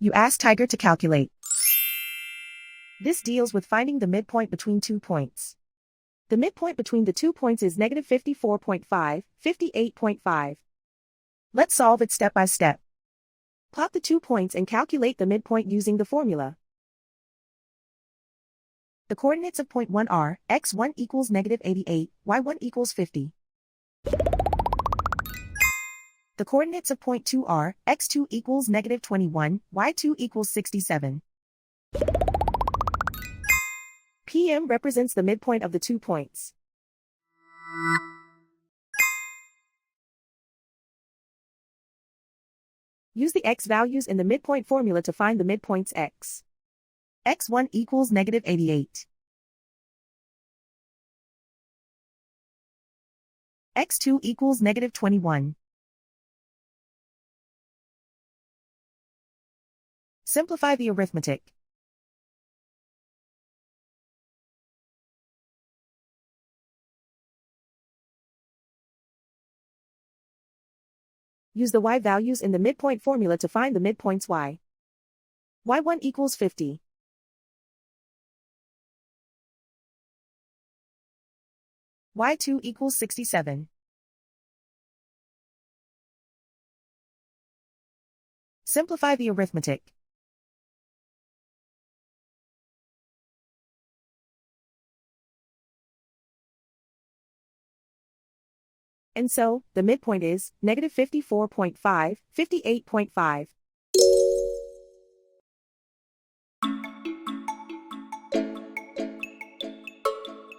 You ask Tiger to calculate. This deals with finding the midpoint between 2 points. The midpoint between the 2 points is negative 54.5, 58.5. Let's solve it step by step. Plot the 2 points and calculate the midpoint using the formula. The coordinates of point 1 are, x1 equals negative 88, y1 equals 50. The coordinates of point 2 are, x2 equals negative 21, y2 equals 67. PM represents the midpoint of the 2 points. Use the x values in the midpoint formula to find the midpoints x. x1 equals negative 88. x2 equals negative 21. Simplify the arithmetic. Use the y values in the midpoint formula to find the midpoints y. y1 equals 50. y2 equals 67. Simplify the arithmetic. And so, the midpoint is negative 54.5, 58.5.